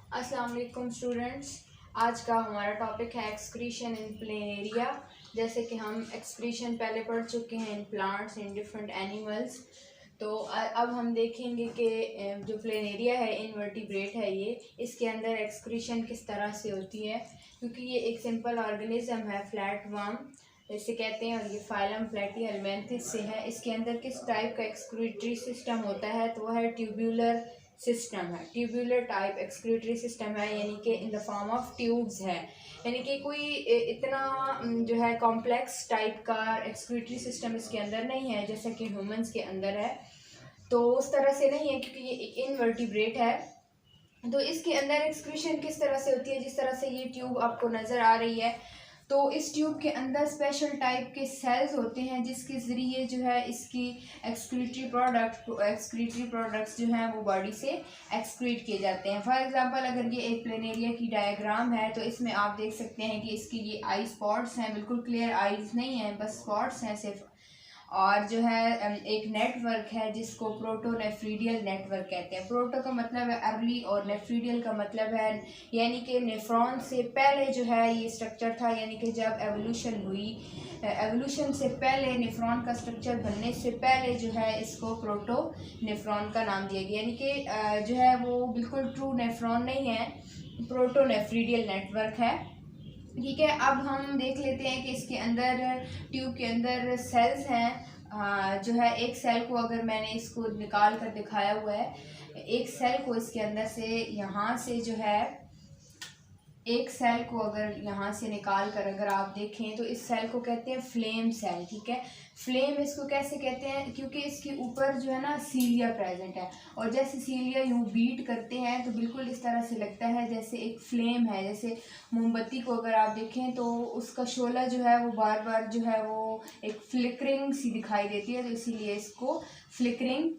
अस्सलाम वालेकुम स्टूडेंट्स। आज का हमारा टॉपिक है एक्सक्रीशन इन प्लेनेरिया। जैसे कि हम एक्सक्रीशन पहले पढ़ चुके हैं in plants, in different animals. तो अब हम देखेंगे कि जो प्लेनेरिया है, इनवर्टिब्रेट है ये, इसके अंदर एक्सक्रीशन किस तरह से होती है। क्योंकि ये एक सिंपल ऑर्गेनिज्म है, फ्लैट वर्म इसे कहते हैं, और ये फाइलम प्लेटीहेलमिन्थस से है। इसके अंदर किस टाइप का एक्सक्रीटरी सिस्टम होता है, तो वह है ट्यूब्यूलर सिस्टम है। ट्यूब्यूलर टाइप एक्सक्रीटरी सिस्टम है, यानी कि in the form of tubes है। यानी कि कोई इतना जो है कॉम्प्लेक्स टाइप का एक्सक्रीटरी सिस्टम इसके अंदर नहीं है जैसा कि ह्यूमंस के अंदर है। तो उस तरह से नहीं है, क्योंकि ये इनवर्टिब्रेट है। तो इसके अंदर एक्सक्रीशन किस तरह से होती है, जिस तरह से ये ट्यूब आपको नज़र आ रही है। तो इस ट्यूब के अंदर स्पेशल टाइप के सेल्स होते हैं, जिसके ज़रिए जो है इसकी एक्सक्रीटरी प्रोडक्ट्स जो हैं वो बॉडी से एक्सक्रीट किए जाते हैं। फॉर एग्जांपल, अगर ये एक प्लेनेरिया की डायग्राम है तो इसमें आप देख सकते हैं कि इसके ये आई स्पॉट्स हैं, बिल्कुल क्लियर आईज नहीं है, बस स्पॉट्स हैं सिर्फ। और जो है एक नेटवर्क है जिसको प्रोटोनेफ्रीडियल नेटवर्क कहते हैं। प्रोटो का मतलब है अर्ली और नेफ्रीडियल का मतलब है यानी कि नेफ्रॉन से पहले जो है ये स्ट्रक्चर था। यानी कि जब एवोल्यूशन हुई, एवोल्यूशन से पहले नेफ्रॉन का स्ट्रक्चर बनने से पहले जो है इसको प्रोटो नेफ्रॉन का नाम दिया गया। यानी कि जो है वो बिल्कुल ट्रू नेफ्रॉन नहीं है, प्रोटोनेफ्रीडियल नेटवर्क है। ठीक है, अब हम देख लेते हैं कि इसके अंदर ट्यूब के अंदर सेल्स हैं। जो है एक सेल को अगर मैंने इसको निकाल कर दिखाया हुआ है, एक सेल को इसके अंदर से यहाँ से जो है एक सेल को अगर यहाँ से निकाल कर अगर आप देखें तो इस सेल को कहते हैं फ्लेम सेल। ठीक है, फ्लेम इसको कैसे कहते हैं, क्योंकि इसके ऊपर जो है ना सीलिया प्रेजेंट है, और जैसे सीलिया यूँ बीट करते हैं तो बिल्कुल इस तरह से लगता है जैसे एक फ्लेम है। जैसे मोमबत्ती को अगर आप देखें तो उसका शोला जो है वो बार बार जो है वो एक फ्लिकरिंग सी दिखाई देती है, तो इसीलिए इसको फ्लिकरिंग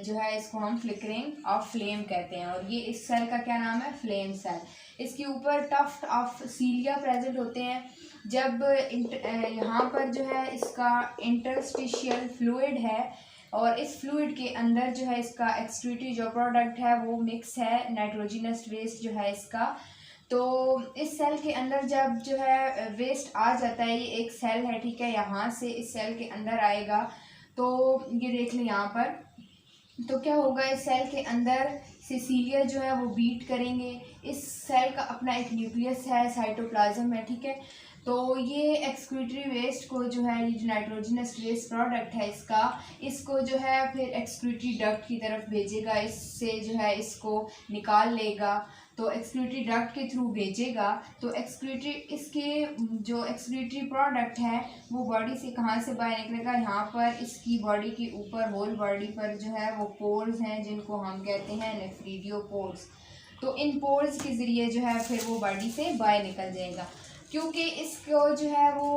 जो है इसको हम फ्लिकरिंग ऑफ फ्लेम कहते हैं। और ये इस सेल का क्या नाम है, फ्लेम सेल। इसके ऊपर टफ्ट ऑफ सीलिया प्रेजेंट होते हैं। जब यहाँ पर जो है इसका इंटरस्टिशियल फ्लूइड है, और इस फ्लूइड के अंदर जो है इसका एक्सक्रीटरी जो प्रोडक्ट है वो मिक्स है, नाइट्रोजिनस वेस्ट जो है इसका। तो इस सेल के अंदर जब जो है वेस्ट आ जाता है, ये एक सेल है, ठीक है, यहाँ से इस सेल के अंदर आएगा, तो ये देख लें यहाँ पर, तो क्या होगा, इस सेल के अंदर से सीलिया जो है वो बीट करेंगे। इस सेल का अपना एक न्यूक्लियस है, साइटोप्लाज्म है, ठीक है। तो ये एक्सक्रीटरी वेस्ट को जो है, ये जो नाइट्रोजनस वेस्ट प्रोडक्ट है इसको जो है फिर एक्सक्रीटरी डक्ट की तरफ भेजेगा, इससे जो है इसको निकाल लेगा, तो एक्सक्रीटरी डक्ट के थ्रू भेजेगा। तो एक्सक्रीटरी इसके जो एक्सक्रीटरी प्रोडक्ट है वो बॉडी से कहाँ से बाहर निकलेगा, यहाँ पर इसकी बॉडी के ऊपर होल बॉडी पर जो है वो पोर्स हैं, जिनको हम कहते हैं नेफ्रीडियो पोर्स। तो इन पोर्स के ज़रिए जो है फिर वो बॉडी से बाहर निकल जाएगा। क्योंकि इसको जो है वो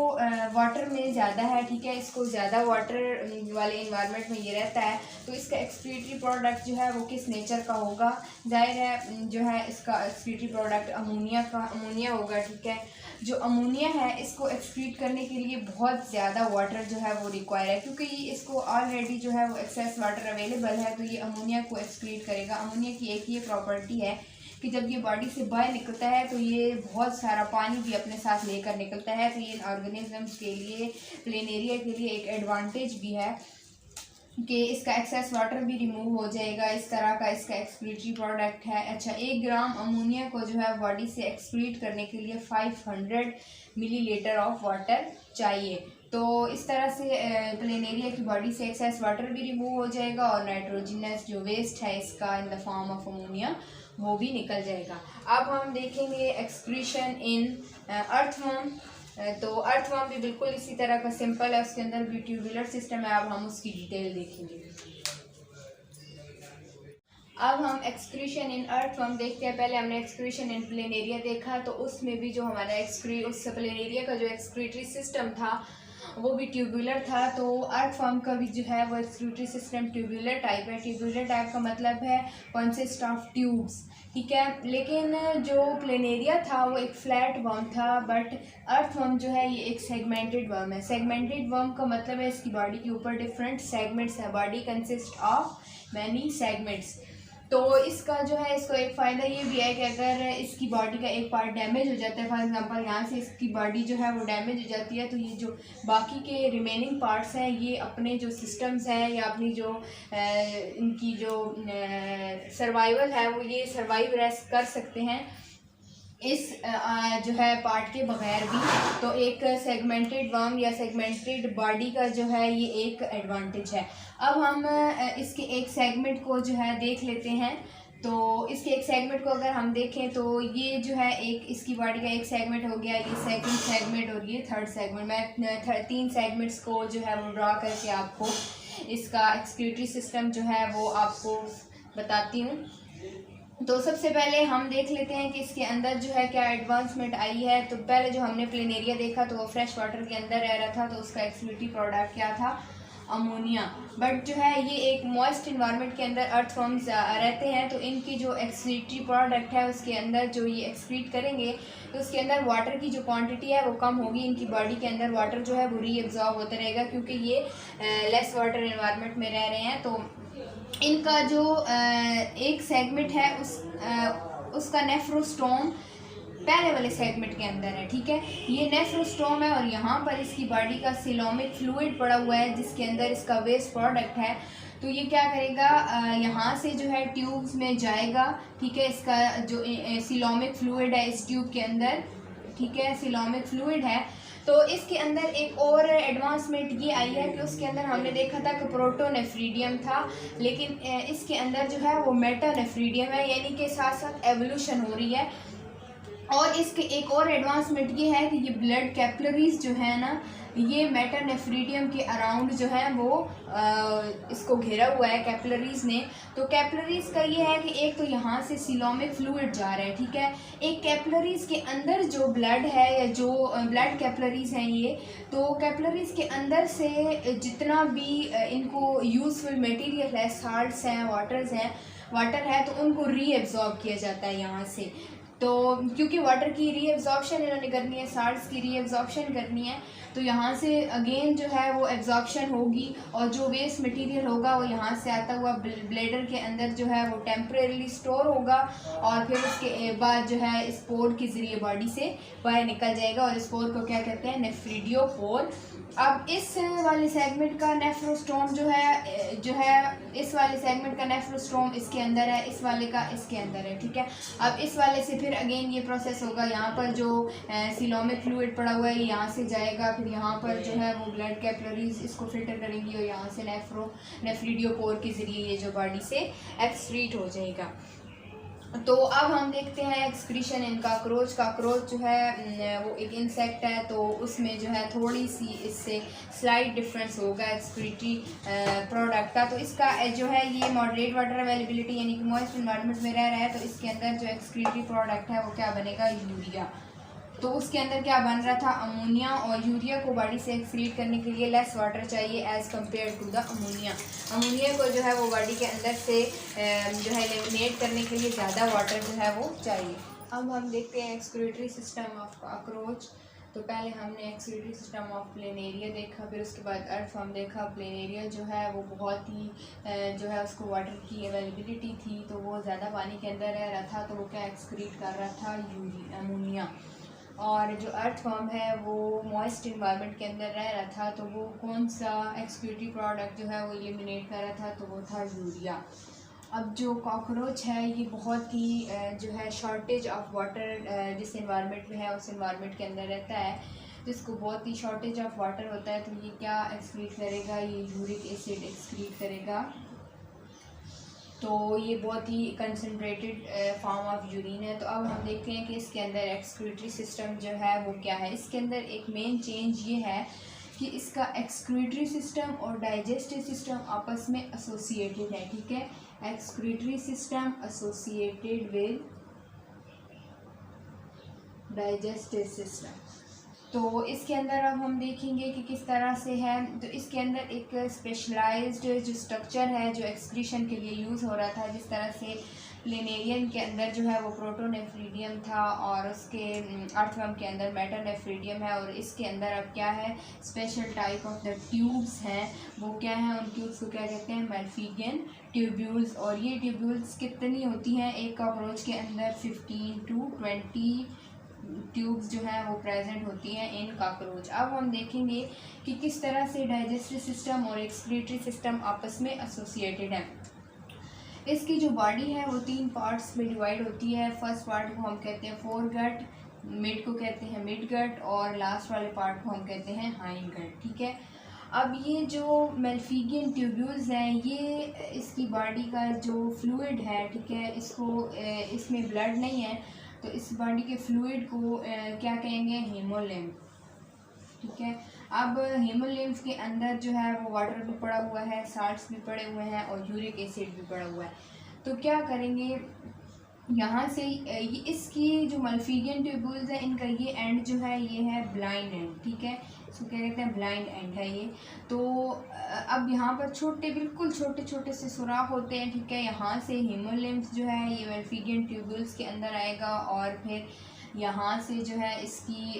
वाटर में ज़्यादा है, ठीक है, इसको ज़्यादा वाटर वाले इन्वायरमेंट में ये रहता है, तो इसका एक्सक्रीटरी प्रोडक्ट जो है वो किस नेचर का होगा, जाहिर है जो है इसका एक्सक्रीटरी प्रोडक्ट अमोनिया होगा। ठीक है, जो अमोनिया है इसको एक्सक्रीट करने के लिए बहुत ज़्यादा वाटर जो है वो रिक्वायर है, क्योंकि ये इसको ऑलरेडी जो है वो एक्सेस वाटर अवेलेबल है, तो ये अमोनिया को एक्सक्रीट करेगा। अमोनिया की एक ये प्रॉपर्टी है कि जब ये बॉडी से बाहर निकलता है तो ये बहुत सारा पानी भी अपने साथ लेकर निकलता है। तो ये ऑर्गेनिजम्स के लिए, प्लेनेरिया के लिए एक एडवांटेज भी है कि इसका एक्सेस वाटर भी रिमूव हो जाएगा। इस तरह का इसका एक्सक्रीटरी प्रोडक्ट है। अच्छा, 1 ग्राम अमोनिया को जो है बॉडी से एक्सक्रीट करने के लिए 500 मिलीलीटर ऑफ वाटर चाहिए। तो इस तरह से प्लेनेरिया की बॉडी से एक्सेस वाटर भी रिमूव हो जाएगा, और नाइट्रोजनस जो वेस्ट है इसका in the form of ammonia वो भी निकल जाएगा। अब हम देखेंगे एक्सक्रीशन इन अर्थवर्म। तो अर्थवर्म भी बिल्कुल इसी तरह का सिंपल है, उसके अंदर भी ट्यूबुलर सिस्टम है। अब हम उसकी डिटेल देखेंगे। अब हम एक्सक्रीशन इन अर्थवर्म देखते हैं। पहले हमने एक्सक्रीशन इन प्लेनेरिया देखा, तो उसमें भी जो हमारा उस प्लेनेरिया का जो एक्सक्रीटरी सिस्टम था वो भी ट्यूबुलर था। तो अर्थवर्म का भी जो है वो एक्सक्रीटरी सिस्टम ट्यूबुलर टाइप है। ट्यूबुलर टाइप का मतलब है कंसिस्ट ऑफ ट्यूब्स, ठीक है। लेकिन जो प्लेनेरिया था वो एक फ्लैट वर्म था, बट अर्थवर्म जो है ये एक सेगमेंटेड वर्म है। सेगमेंटेड वर्म का मतलब है इसकी बॉडी के ऊपर डिफरेंट सेगमेंट्स है। Body consist of many segments. तो इसका जो है, इसको एक फ़ायदा ये भी है कि अगर इसकी बॉडी का एक पार्ट डैमेज हो जाता है, फॉर एग्जांपल यहाँ से इसकी बॉडी जो है वो डैमेज हो जाती है, तो ये जो बाकी के रिमेनिंग पार्ट्स हैं ये अपने जो सिस्टम्स हैं या अपनी जो इनकी जो सर्वाइवल है वो ये सर्वाइव रेस्ट कर सकते हैं इस जो है पार्ट के बगैर भी। तो एक सेगमेंटेड वर्म या सेगमेंटेड बॉडी का जो है ये एक एडवांटेज है। अब हम इसके एक सेगमेंट को जो है देख लेते हैं। तो इसके एक सेगमेंट को अगर हम देखें तो ये जो है एक इसकी बॉडी का एक सेगमेंट हो गया, ये सेकंड सेगमेंट और ये थर्ड सेगमेंट। मैं 3 सेगमेंट्स को जो है वो ड्रा करके आपको इसका एक्सक्रीटरी सिस्टम जो है वो आपको बताती हूँ। तो सबसे पहले हम देख लेते हैं कि इसके अंदर जो है क्या एडवांसमेंट आई है। तो पहले जो हमने प्लेनेरिया देखा तो वो फ्रेश वाटर के अंदर रह रहा था, तो उसका एक्सक्रीटरी प्रोडक्ट क्या था, अमोनिया। बट जो है ये एक मॉइस्ट इन्वायरमेंट के अंदर अर्थवर्म्स रहते हैं, तो इनकी जो एक्सक्रीटरी प्रोडक्ट है उसके अंदर जो ये एक्सक्रीट करेंगे तो उसके अंदर वाटर की जो क्वांटिटी है वो कम होगी। इनकी बॉडी के अंदर वाटर जो है वो रीअब्जॉर्ब होता रहेगा क्योंकि ये लेस वाटर इन्वायरमेंट में रह रहे हैं। तो इनका जो एक सेगमेंट है उसका नेफ्रोस्टोम पहले वाले सेगमेंट के अंदर है, ठीक है। ये नेफ्रोस्टोम है और यहाँ पर इसकी बॉडी का सिलोमिक फ्लूइड पड़ा हुआ है जिसके अंदर इसका वेस्ट प्रोडक्ट है। तो ये क्या करेगा, यहाँ से जो है ट्यूब्स में जाएगा, ठीक है। इसका जो सिलोमिक फ्लूइड है इस ट्यूब के अंदर, ठीक है, सिलोमिक फ्लूइड है। तो इसके अंदर एक और एडवांसमेंट ये आई है कि उसके अंदर हमने देखा था कि प्रोटोनेफ्रीडियम था, लेकिन इसके अंदर जो है वो मेटानेफ्रीडियम है, यानी कि साथ साथ एवोल्यूशन हो रही है। और इसके एक और एडवांसमेंट ये है कि ये ब्लड कैपिलरीज जो है ना, ये मेटानेफ्रीडियम के अराउंड जो है वो इसको घेरा हुआ है कैपिलरीज ने। तो कैपिलरीज का ये है कि एक तो यहाँ से सिलोमिक फ्लूइड जा रहा है, ठीक है। एक कैपिलरीज के अंदर जो ब्लड है या जो ब्लड कैपिलरीज हैं ये, तो कैपिलरीज के अंदर से जितना भी इनको यूजफुल मटेरियल है, साल्ट्स हैं, वाटर है, तो उनको रीएब्जॉर्ब किया जाता है यहाँ से। तो क्योंकि वाटर की रीएब्जॉर्प्शन इन्होंने करनी है, साल्ट्स की रीएब्जॉर्प्शन करनी है, तो यहाँ से अगेन जो है वो एब्जॉर्प्शन होगी और जो वेस्ट मटेरियल होगा वो यहाँ से आता हुआ ब्लैडर के अंदर जो है वो टेम्परेरी स्टोर होगा और फिर उसके बाद जो है स्पोर के ज़रिए बॉडी से बाहर निकल जाएगा और स्पोर को क्या कहते हैं, नेफ्रीडियोपोर। अब इस वाले सेगमेंट का नेफ्रोस्टोम जो है इस वाले सेगमेंट का नेफ्रोस्टोम इसके अंदर है, इस वाले का इसके अंदर है, ठीक है। अब इस वाले से फिर अगेन ये प्रोसेस होगा, यहाँ पर जो सिलोमिक फ्लूइड पड़ा हुआ है यहाँ से जाएगा, फिर यहाँ पर जो है वो ब्लड कैपिलरीज इसको फिल्टर करेंगी और यहाँ से नेफ्रीडियोपोर के ज़रिए ये जो बॉडी से एक्सक्रीट हो जाएगा। तो अब हम देखते हैं एक्सक्रीशन इन काकरोच। काकरोच जो है वो एक इंसेक्ट है, तो उसमें जो है थोड़ी सी इससे स्लाइट डिफरेंस होगा एक्सक्रीटरी प्रोडक्ट का। तो इसका जो है ये मॉडरेट वाटर अवेलेबिलिटी यानी कि मॉइस्ट इन्वायरमेंट में रह रहा है, तो इसके अंदर जो एक्सक्रीटरी प्रोडक्ट है वो क्या बनेगा, यूरिया। तो उसके अंदर क्या बन रहा था, अमोनिया, और यूरिया को बॉडी से एक्सक्रीट करने के लिए लेस वाटर चाहिए as compare to the ammonia. Ammonia को जो है वो बॉडी के अंदर से जो है एलिमिनेट करने के लिए ज़्यादा वाटर जो है वो चाहिए। अब हम देखते हैं एक्सक्रीटरी सिस्टम ऑफ काकरोच। तो पहले हमने एक्सक्रीटरी सिस्टम ऑफ प्लेनेरिया देखा, फिर उसके बाद अर्थवर्म देखा। प्लेनेरिया जो है वो बहुत ही जो है उसको वाटर की अवेलेबिलिटी थी, तो वो ज़्यादा पानी के अंदर रह रहा था, तो वो क्या एक्सक्रीट कर रहा था, अमोनिया। और जो अर्थवर्म है वो मॉइस्ट इन्वायरमेंट के अंदर रह रहा था, तो वो कौन सा एक्सक्रीटरी प्रोडक्ट जो है वो एलिमिनेट कर रहा था, तो वो था यूरिया। अब जो कॉकरोच है ये बहुत ही जो है शॉर्टेज ऑफ वाटर जिस इन्वायरमेंट में है उस इन्वायरमेंट के अंदर रहता है, जिसको बहुत ही शॉर्टेज ऑफ वाटर होता है, तो ये क्या एक्सक्रीट करेगा, ये यूरिक एसिड एक्सक्रीट करेगा। तो ये बहुत ही कंसनट्रेटेड फॉर्म ऑफ यूरिन है। तो अब हम देखते हैं कि इसके अंदर एक्सक्रीटरी सिस्टम जो है वो क्या है। इसके अंदर एक मेन चेंज ये है कि इसका एक्सक्रीटरी सिस्टम और डाइजेस्टिव सिस्टम आपस में एसोसिएटेड है, ठीक है। Excretory system associated with digestive system. तो इसके अंदर अब हम देखेंगे कि किस तरह से है। तो इसके अंदर एक स्पेशलाइज्ड जो स्ट्रक्चर है जो एक्सक्रीशन के लिए यूज़ हो रहा था, जिस तरह से प्लेनेरियन के अंदर जो है वो प्रोटोनेफ्रीडियम था और उसके अर्थवर्म के अंदर मेटानेफ्रीडियम है। और इसके अंदर अब क्या है, special type of the tubes हैं, वो क्या है, उन ट्यूब्स को क्या कहते हैं, मेल्फिगियन ट्यूब्यूल्स। और ये ट्यूब्यूल्स कितनी होती हैं, एक कॉकरोच के अंदर 15 to 20 ट्यूब्स जो हैं वो प्रेजेंट होती हैं इन कॉकरोच। अब हम देखेंगे कि किस तरह से डाइजेस्टिव सिस्टम और एक्सक्रीटरी सिस्टम आपस में एसोसिएटेड है। इसकी जो बॉडी है वो 3 पार्ट्स में डिवाइड होती है। फर्स्ट पार्ट को हम कहते हैं फोर गट, मिड को कहते हैं मिड गट और लास्ट वाले पार्ट को हम कहते हैं हाइंड गट। ठीक है, अब ये जो मेल्फिगियन ट्यूब्यूल्स हैं, ये इसकी बॉडी का जो फ्लूइड है, ठीक है, इसको इसमें ब्लड नहीं है तो इस बॉडी के फ्लूइड को क्या कहेंगे, हेमोलिम्फ। ठीक है, अब हेमोलिम्फ के अंदर जो है वो वाटर भी पड़ा हुआ है, साल्ट्स भी पड़े हुए हैं और यूरिक एसिड भी पड़ा हुआ है। तो क्या करेंगे, यहाँ से इसकी जो मेल्फिगियन ट्यूब्यूल्स है, इनका ये एंड जो है ये है ब्लाइंड एंड। ठीक है, इसको क्या कहते हैं, ब्लाइंड एंड है ये। तो अब यहाँ पर छोटे, बिल्कुल छोटे छोटे से सुराख होते हैं। ठीक है, यहाँ से हेमोलिम्फ जो है ये मेल्फिगियन ट्यूब्यूल्स के अंदर आएगा और फिर यहाँ से जो है इसकी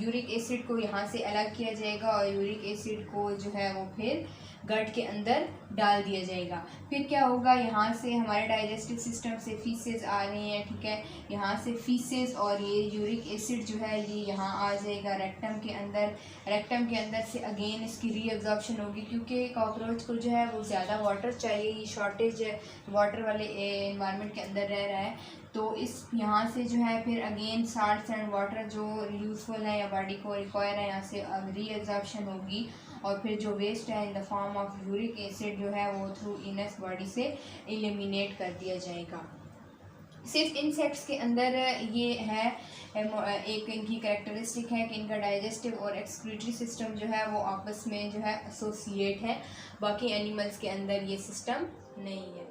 यूरिक एसिड को यहाँ से अलग किया जाएगा और यूरिक एसिड को जो है वो फिर गट के अंदर डाल दिया जाएगा। फिर क्या होगा, यहाँ से हमारे डाइजेस्टिव सिस्टम से फीसेस आ रही हैं। ठीक है, यहाँ से फीसेस और ये यूरिक एसिड जो है ये यहाँ आ जाएगा रेक्टम के अंदर। रेक्टम के अंदर से अगेन इसकी रीअब्जॉर्प्शन होगी, क्योंकि कॉकरोच को जो है वो ज़्यादा वाटर चाहिए, ये शॉर्टेज वाटर वाले इन्वायरमेंट के अंदर रह रहा है। तो इस यहाँ से जो है फिर अगेन साल्ट्स एंड वाटर जो यूज़फुल है या बॉडी को रिक्वायर है, यहाँ से रीअब्जॉर्प्शन होगी और फिर जो वेस्ट है in the form of uric acid जो है वो थ्रू इनस बॉडी से एलिमिनेट कर दिया जाएगा। सिर्फ इंसेक्ट्स के अंदर ये है, एक इनकी कैरेक्टरिस्टिक है कि इनका डाइजेस्टिव और एक्सक्रीटरी सिस्टम जो है वो आपस में जो है एसोसिएट है, बाकी एनिमल्स के अंदर ये सिस्टम नहीं है।